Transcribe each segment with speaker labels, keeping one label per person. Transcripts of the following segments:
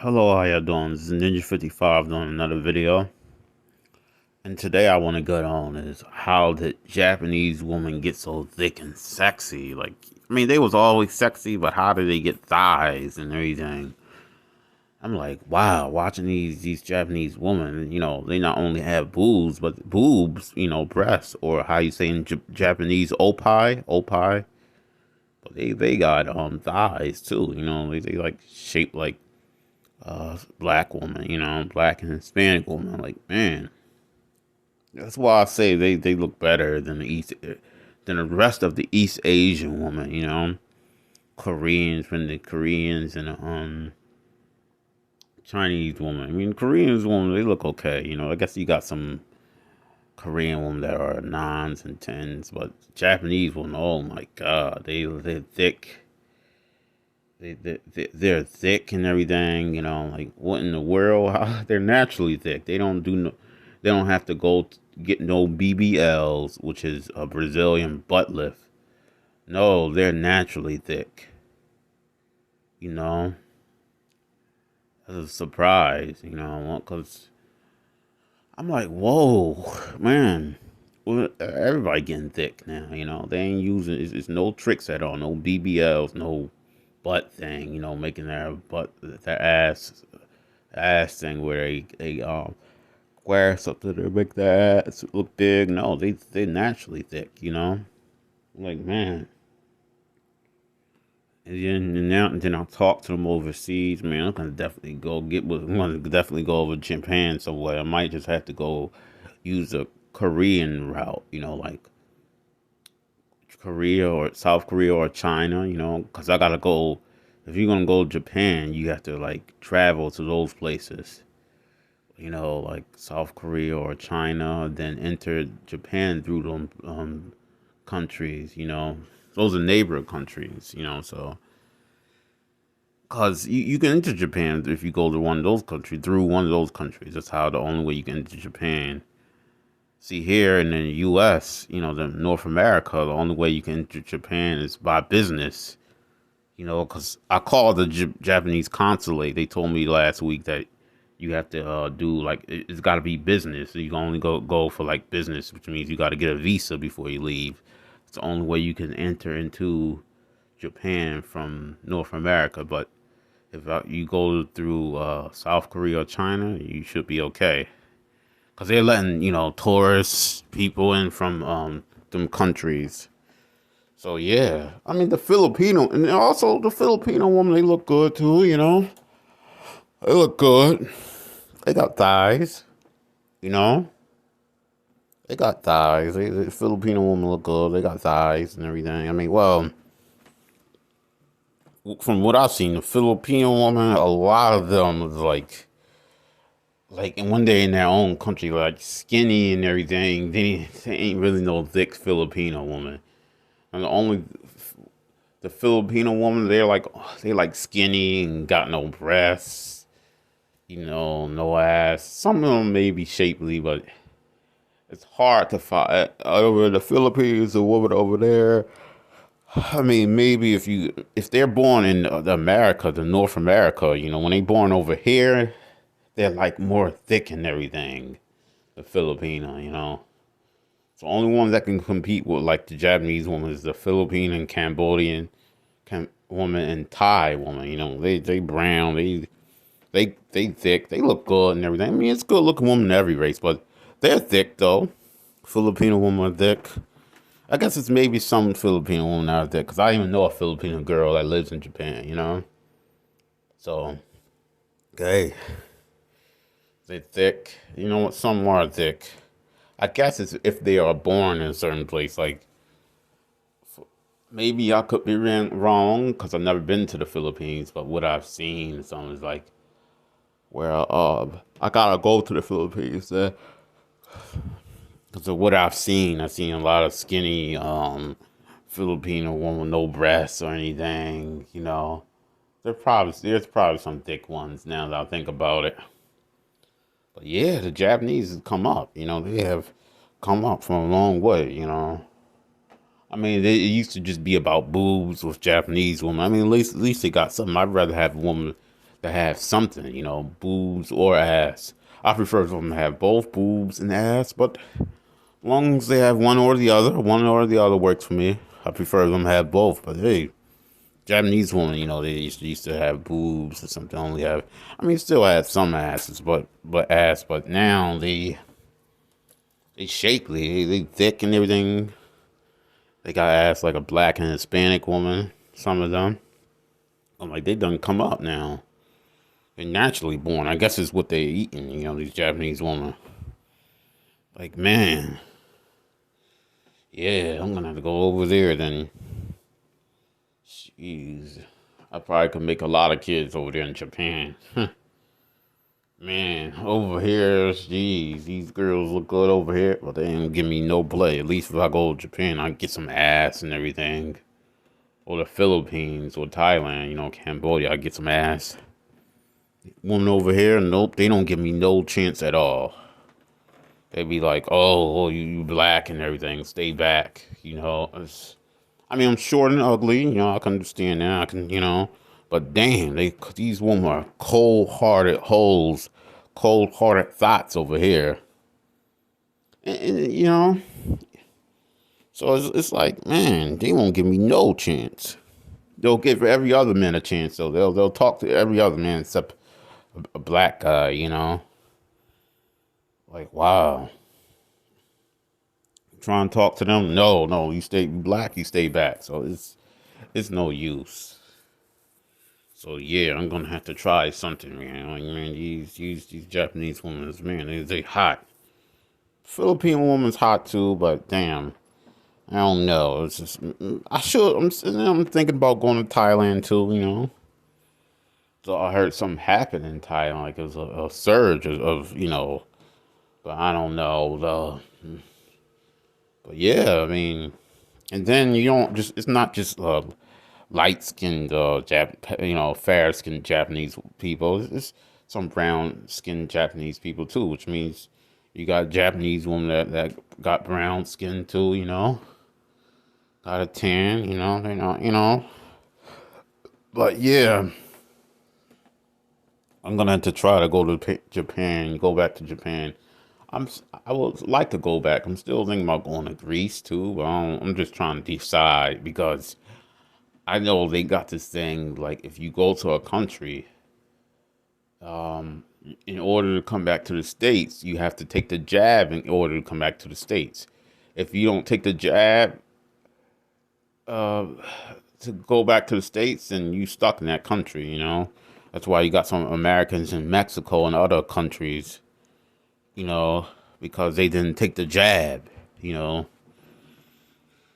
Speaker 1: Hello, how y'all doing? This is Ninja55 doing another video. And today I want to get on is how the Japanese woman gets so thick and sexy. Like, I mean, they was always sexy, but how did they get thighs and everything? I'm like, wow, watching these Japanese women, they not only have boobs, but boobs, breasts, or how you say in Japanese, opai. But they got thighs too, they like shaped like black woman, black and Hispanic woman. Like, man, that's why I say they look better than the rest of the East Asian woman, Koreans from the Koreans and Chinese woman. I mean, Koreans women they look okay, I guess you got some Korean women that are nines and tens, but Japanese women, oh my god, they're thick. They're thick and everything, like what in the world? They're naturally thick. They don't have to get no BBLs, which is a Brazilian butt lift. No, they're naturally thick. You know, that's a surprise. Because I'm like, whoa, man. Well, everybody getting thick now. They ain't using it's no tricks at all. No BBLs, no butt thing, making their ass thing where they wear something to make their ass look big. No, they naturally thick. Like, man. And then I'll talk to them overseas. Man, I'm gonna definitely go over to Japan somewhere. I might just have to go use the Korean route, like Korea or South Korea or China, because I gotta go. If you're gonna go to Japan, you have to like travel to those places, like South Korea or China, then enter Japan through them countries, Those are neighbor countries, so. Because you can enter Japan if you go to one of those countries, through one of those countries. That's how the only way you can enter Japan. See, here in the U.S., the North America, the only way you can enter Japan is by business. Because I called the Japanese consulate. They told me last week that you have to do like it's got to be business. So you can only go for like business, which means you got to get a visa before you leave. It's the only way you can enter into Japan from North America. But if you go through South Korea or China, you should be okay. Because they're letting, tourists, people in from them countries. So, yeah. I mean, and also the Filipino woman, they look good too, They look good. They got thighs, you know? They got thighs. The Filipino woman look good. They got thighs and everything. I mean, well, from what I've seen, the Filipino woman, a lot of them was like, and when they're in their own country, like skinny and everything, they ain't really no thick Filipino woman. And the Filipino woman, they like skinny and got no breasts, no ass. Some of them may be shapely, but it's hard to find over the Philippines. A woman over there. I mean, maybe if they're born in the North America, when they born over here, they're like more thick and everything. The Filipino, So the only ones that can compete with like the Japanese woman is the Philippine and Cambodian woman and Thai woman. They brown, they thick, they look good and everything. I mean, it's good looking woman in every race, but they're thick though. Filipino woman are thick. I guess it's maybe some Filipino woman out there because I even know a Filipino girl that lives in Japan. So, okay. They thick. You know what? Some are thick. I guess it's if they are born in a certain place. Like, maybe I could be wrong because I've never been to the Philippines, but what I've seen, some is like, where I gotta go to the Philippines because of what I've seen a lot of skinny Filipino women with no breasts or anything. There's probably some thick ones now that I think about it. But yeah, the Japanese have come up. They have come up from a long way. I mean, it used to just be about boobs with Japanese women. I mean, at least they got something. I'd rather have a woman to have something, boobs or ass. I prefer for them to have both boobs and ass, but as long as they have one or the other works for me. I prefer them to have both, but hey, Japanese women, they used to have boobs or something. Only have, I mean, still have some asses, but now they shapely, they thick and everything. They got ass like a black and Hispanic woman. Some of them, I'm like, they done come up now. They're naturally born. I guess it's what they eating. These Japanese women. Like, man, yeah, I'm gonna have to go over there then. Jeez, I probably could make a lot of kids over there in Japan. Man, over here, jeez, these girls look good over here, but they ain't give me no play. At least if I go to Japan, I get some ass and everything. Or the Philippines or Thailand, Cambodia, I get some ass. Women over here, nope, they don't give me no chance at all. They be like, oh, you black and everything, stay back, I mean, I'm short and ugly, I can understand that, but damn, these women are cold-hearted hoes, cold-hearted thoughts over here. And so it's like, man, they won't give me no chance. They'll give every other man a chance, so they'll talk to every other man except a black guy. Like, wow. Try and talk to them. No, you stay black, you stay back. So it's no use. So yeah, I'm gonna have to try something, man. Like, man, these Japanese women, man, they hot. Filipino woman's hot too, but damn, I don't know. It's just I'm thinking about going to Thailand too. So I heard something happen in Thailand, like it was a surge of. But I don't know. But yeah, I mean, and then you don't just, it's not just light skinned, fair skinned Japanese people. It's some brown skinned Japanese people too, which means you got Japanese women that got brown skin too, got a tan, they not. But yeah, I'm gonna have to try to go to Japan, go back to Japan. I would like to go back. I'm still thinking about going to Greece too, but I'm just trying to decide because I know they got this thing like if you go to a country, in order to come back to the States, you have to take the jab in order to come back to the States. If you don't take the jab uh, to go back to the States, then you stuck in that country. That's why you got some Americans in Mexico and other countries you know, because they didn't take the jab.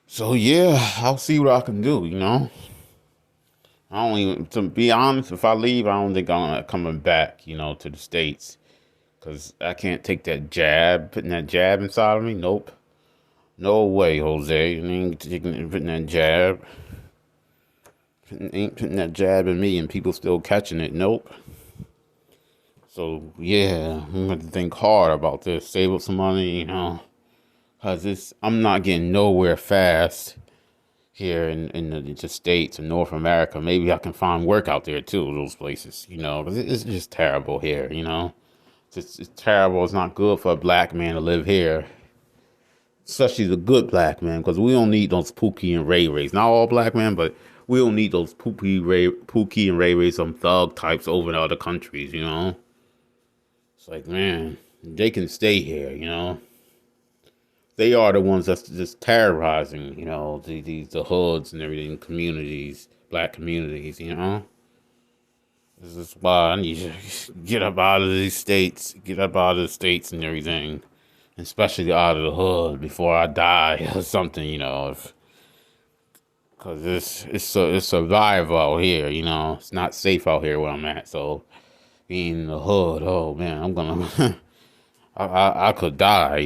Speaker 1: So yeah, I'll see what I can do. I don't even, to be honest, if I leave, I don't think I'm coming back, to the States. Because I can't take that jab, putting that jab inside of me. Nope. No way, Jose. You ain't putting that jab. Ain't putting that jab in me and people still catching it. Nope. So yeah, I'm gonna have to think hard about this. Save up some money, cause I'm not getting nowhere fast here in the States and North America. Maybe I can find work out there too, those places, cause it's just terrible here. It's terrible. It's not good for a black man to live here, especially the good black man, because we don't need those Pookie and Ray Rays. Not all black men, but we don't need those Pookie and Ray Rays, some thug types over in other countries. It's like, man, they can stay here. They are the ones that's just terrorizing, the hoods and everything, communities, black communities. This is why I need to get up out of these states, get up out of the states and everything, especially out of the hood before I die or something, because it's survival out here. It's not safe out here where I'm at, so being in the hood, oh man, I'm gonna, I could die.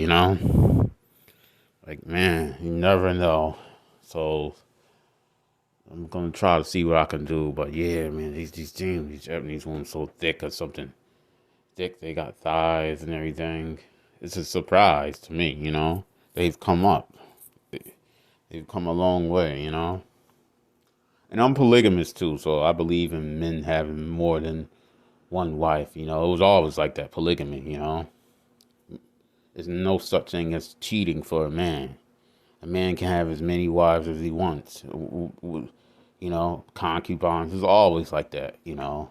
Speaker 1: Like, man, you never know. So I'm gonna try to see what I can do. But yeah, man, these Japanese women so thick or something. Thick, they got thighs and everything. It's a surprise to me. They've come up. They've come a long way. And I'm polygamous too, so I believe in men having more than one wife. You know, it was always like that, polygamy. You know, there's no such thing as cheating for a man. A man can have as many wives as he wants. You know, concubines. It's always like that. You know.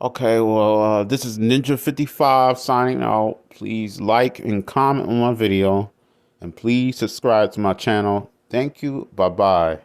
Speaker 1: Okay, well, this is Ninja55 signing out. Please like and comment on my video. And please subscribe to my channel. Thank you. Bye-bye.